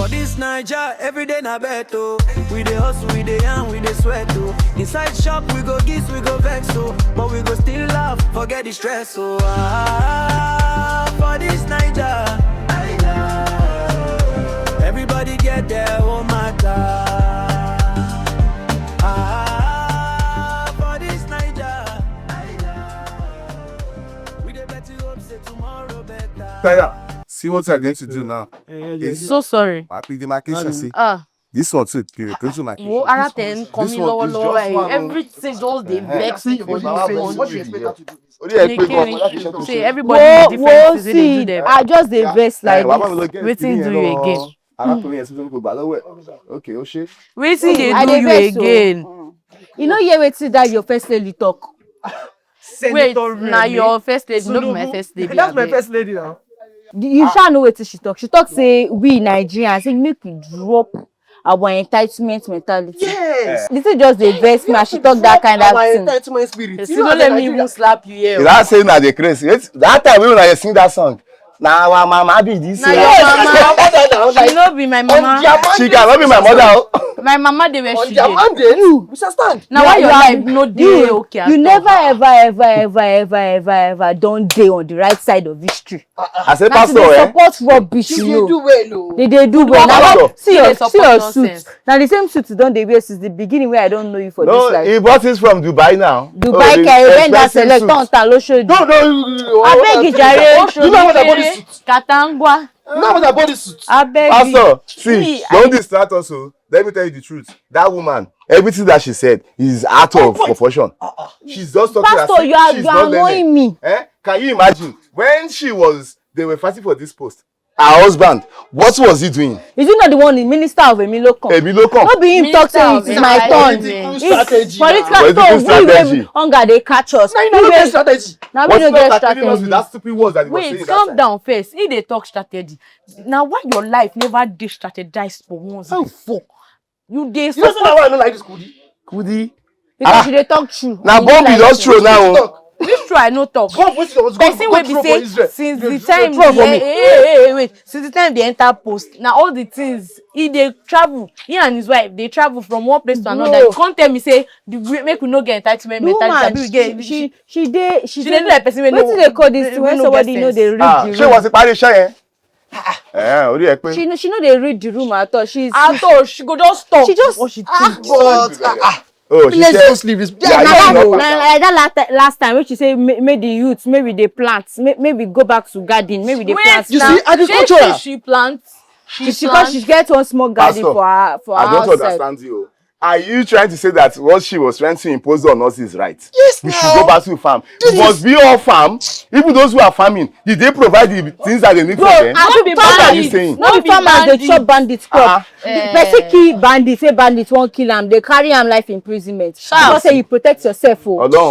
For this Naija, every day na beto. We dey hustle, we dey yarn, we dey sweat oh. Inside shop, we go giz, we go vex oh. But we go still laugh, forget the stress oh. For this Naija, everybody get their own matter. For this Naija, we dey bet you hope say tomorrow better. See what I'm going to do now. So sorry. This one too. Everything just they vex me for this one. What do you expect her to do? See, everybody different. See, I just the vex like this. Waiting do you again. Okay, oh shit. Waiting they do you again. You know you waiting that your first lady talk. Wait, now your first lady, not my first lady. That's my first lady now. You shall know what she talk. She talk say we Nigerians say make we drop our entitlement mentality. Yes. This is just the best man. She talk that kind of thing. Entitlement spirit. You don't let me even slap you here. That saying that they crazy. That time when I sing that song. Now our mama be this. Now your mama. She no be my mama. She cannot be my mother. My mama they were she. You understand? Now why your life no day okay? You never ever don't day on the right side of history. I said Now pastor. they support rubbish. You do well. They do well. Now see your suit. Now the same suit don't they wear since the beginning where I don't know you for this life. No, he bought this from Dubai now. Dubai carry that select on show you. No. I beg you, Jare. You know what I bought this suit? Katangwa. You know what I bought this suit? I beg you. Pastor, see, don't distract us. Let me tell you the truth. That woman, everything that she said is out of proportion. She's just talking. Pastor, you are annoying me. Can you imagine when they were fighting for this post? Her husband, what was he doing? Is he not the one, the minister of Emilocom? Not be him talk say it is my turn. It's political strategy. Hunger they catch us. Now you know get strategy. Now we don't get strategy. That stupid words that he was saying. Wait, calm down first. If they talk strategy, now why your life never did strategize for once before? You dey. You know why I don't like this Kudi? Because they talk true. Now bomb is just true now. This true I no talk. Person will be say since the time since the time they enter post. Now all the things they travel. He and his wife they travel from one place to another. You can't tell me say make we no get entitlement mentality. She dey do like person when they call this when somebody know they read the room. She was a party shy. She know they read the room at all. She go just talk. She just what she thinks. Let's go sleep this. That last time when she say maybe the youth, maybe they plant, maybe go back to garden, maybe they plant. You see, agriculture. She plants. Because she get one small garden for her I don't understand you. Are you trying to say that what she was trying to impose on us is right? Yes, we should go back to farm. Must we all farm? Even those who are farming, did they provide the things that they need for them? What are you saying? No be farmers they chop bandits crop. Person kill bandits, say bandits won't kill them. They carry them life imprisonment. Because say you protect yourself.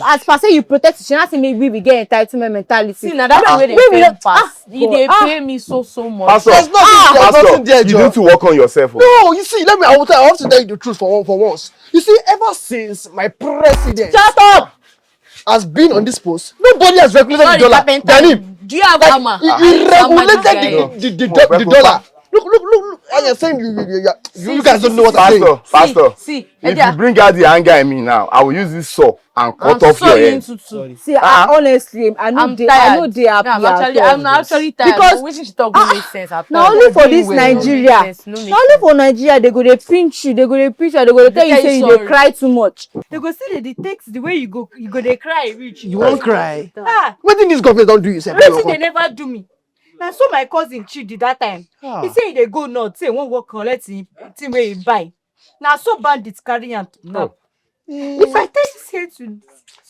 As per say you protect, she not say maybe we get entitlement mentality. See now that's the way they pay pass. They pay me so much. Pastor, you need to work on yourself. No, you see, I have to tell you the truth for once. You see, ever since my president has been on this post, nobody has regulated the dollar than him. Do you have hammer? He regulated the dollar. Look. And you're saying you guys don't know what I'm saying. Pastor, see, if you bring out the anger in me now, I will use this saw and cut off your head. See, honestly, I know they happy. I'm actually tired. Because wishing she talk make sense. Not only for this Nigeria. Not only for Nigeria, they go they pinch you, they go they tell you say you dey cry too much. They go see the text the way you go they cry reach. You won't cry. What did this government don't do you? They never do me. Now so my cousin Chidi that time. He say they go north, say one work collect him thing where he buy. Now so bandits carry him to if I tell you say to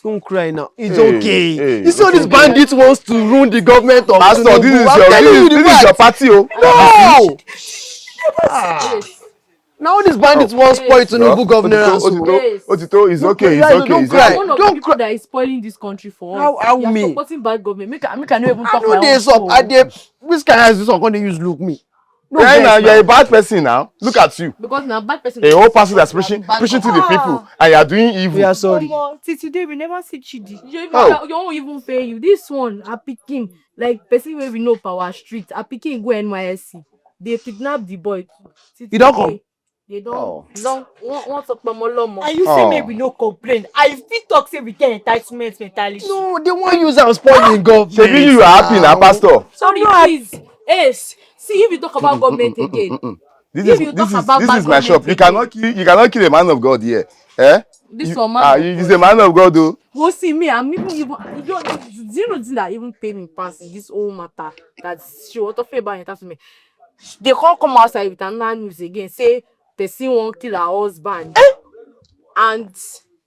don't cry now. It's okay. You see all these bandits wants to ruin the government of Pastor, this is your party. No. Now all these bandits want spoil Tinubu governance. Otito, it's okay. Don't cry. One of the people that is spoiling this country for us. How you are me? supporting bad government. Make I not even talk my own soul. Which kind of this one can't use look me? Now you're a bad person now. Look at you. Because now bad person. A whole person that's preaching to the people, and you are doing evil. We are sorry. Till today we never see Chidi. You won't even pay you. This one, I picking like person where we know power street. I picking go NYSC. they kidnap the boy. You don't come. They don't want to come. And you say maybe no complain. I feel talk say we get entitlement mentality. No, they want use and spoil the government. Maybe you are happy now, Pastor. Sorry, please. Yes. See, if you talk about government again. This is my shop. You cannot kill a man of God here. Eh? This one man. He's a man of God, though. Go see me. I'm even you know that even pay me pass in this whole matter. That's she want to favor and that's me. They can't come outside with another news again. Say person won't kill her husband. And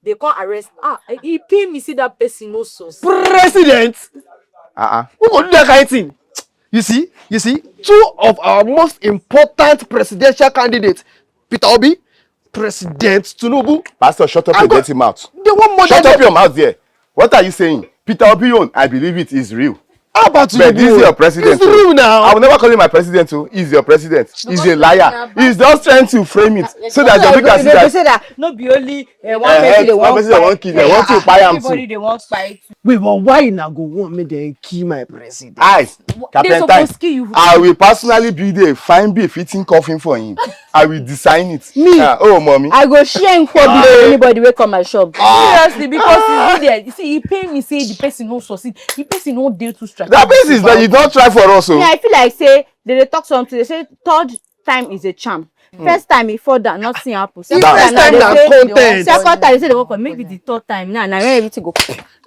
they can't arrest. He pay me see that person no source. President. Who will do that kind of thing? You see, two of our most important presidential candidates, Peter Obi, President Tinubu. Pastor, shut up your dirty mouth. They want more. Shut up your mouth there. What are you saying? Peter Obi own, I believe it is real. How about you? But this is your president. It's real now. I will never call him my president too. He's your president. He's a liar. He's just trying to frame it so that the people can see that. No be only one person they want kill. They want to buy him too. Everybody they want fight. Wait, but why now go want me then kill my president? Captain, I will personally build a fine befitting coffin for him. I will design it. Me? Oh, mommy. I go share him for anybody will come my shop. Seriously, because he's there. You see, he pay me say the person no succeed. The person no deal to strategy. That person is that you don't try for us. Yeah, I feel like say they talk something. They say third time is a charm. First time he fall down, nothing happen. Second time content. Second time they say they go maybe the third time now everything go.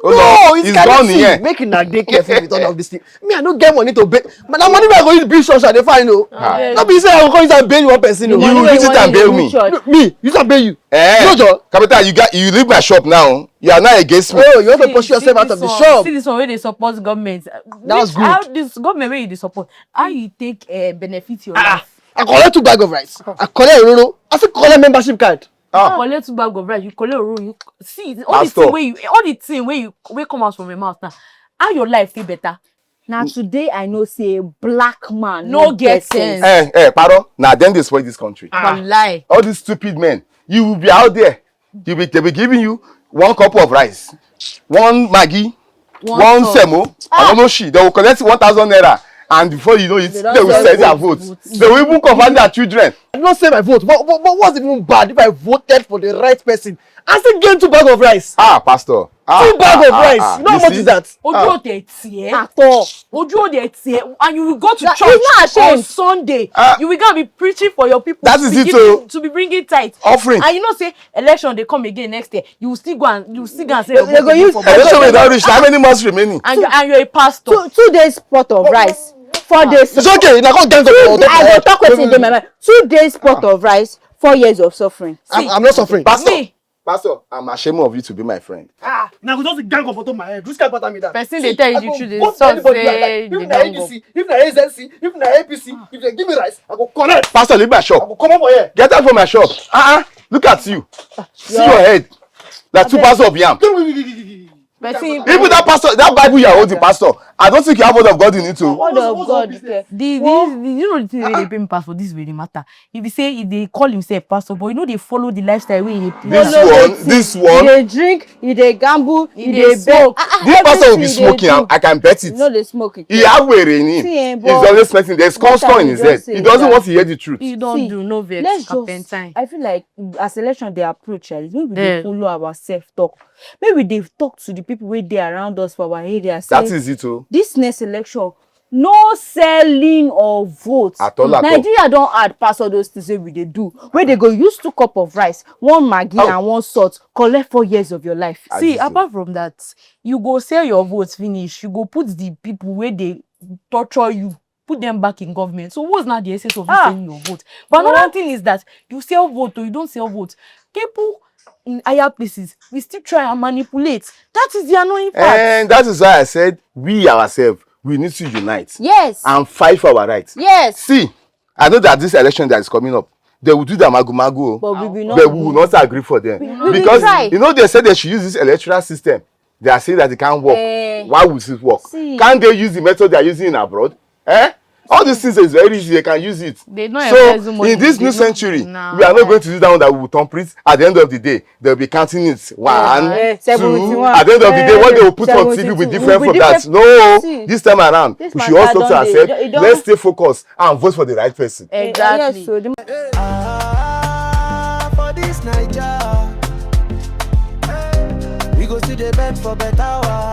No, it's gone here. Make it not dey careful with all of this thing. Me, I don't get money to pay. But that money I go use build church, they find no. Not be say I go come use and bail one person. You use it and bail me. Me, use and bail you. No, John. Captain, you leave my shop now. You are not against me. Oh, you want to push yourself out of the shop. See this one where they support government. That's good. How this government where you support? How you take benefit your life? I collect 2 bags of rice. I collect Roro. I still collect membership card. Collect 2 bags of rice. You collect room. You see all the thing where you come out from your mouth now. How your life feel better? Now today I know say black man no get sense. Paro. Now then they spoil this country. Lie. All these stupid men. You will be out there. They'll be giving you 1 cup of rice, 1 Maggi, 1 semo. I don't know shit. They will collect 1,000 naira. And before you know it, they will sell their votes. They will even convert their children. I don't say my vote. But what's even bad if I voted for the right person? I still gain 2 bags of rice. Pastor. 2 bags of rice. You know how much is that? And you will go to church on Sunday. You will go be preaching for your people. That is it. To be bringing tithe. Offering. And you know say election they come again next year. You will still go and say they go use election will not reach. How many months remaining? And you're a pastor. 2 days pot of rice. 4 days. It's okay. I go talk with in my mind. 2 days pot of rice. 4 years of suffering. I'm not suffering. Pastor, I'm ashamed of you to be my friend. Now go just gang up on my head. Who's can't pattern me that? Person they tell you the truth. They say if na ADC, if na AZC, if na APC, if they give me rice, I go collect. Pastor, leave my shop. I go come over here. Get out from my shop. Look at you. See your head. Like 2 parts of yam. Even that Bible you are holding, Pastor, I don't think you have word of God in it too. Word of God. You know the thing where they pay me pastor, this really matter. If they call himself pastor, but you know they follow the lifestyle where he This one. They drink, they gamble, they smoke. This pastor will be smoking. I can bet it. No, they smoking. He have where in him. He's always smoking. There's constant in his head. He doesn't want to hear the truth. He don't do no vex. I feel like as election they approach, maybe they follow our self-talk. Maybe they talk to the people where they around us for our area. That is it too. This next election, no selling of votes. At all. Nigeria don't add pass all those things we they do. Where they go use 2 cups of rice, 1 Maggi and 1 salt, collect 4 years of your life. See, apart from that, you go sell your votes finish. You go put the people where they torture you. Put them back in government. So what's not the essence of you selling your vote? But another thing is that you sell vote or you don't sell vote. People in higher places, we still try and manipulate. That is the annoying part. And that is why I said we ourselves, we need to unite. Yes. And fight for our rights. Yes. See, I know that this election that is coming up, they will do the magu-magu, but we will not agree for them. Because, you know, they said they should use this electoral system. They are saying that it can't work. Why would it work? Can't they use the method they are using in abroad? All these things is very easy. They can use it. They don't so in this new century, we are not going to do that one that we will thumb print. At the end of the day, they'll be counting it. 1, 2. At the end of the day, what they will put on TV will be different from that. No, this time around, we should all talk to ourselves. Let's stay focused and vote for the right person. Exactly. For this Naija, we go see the bed for better.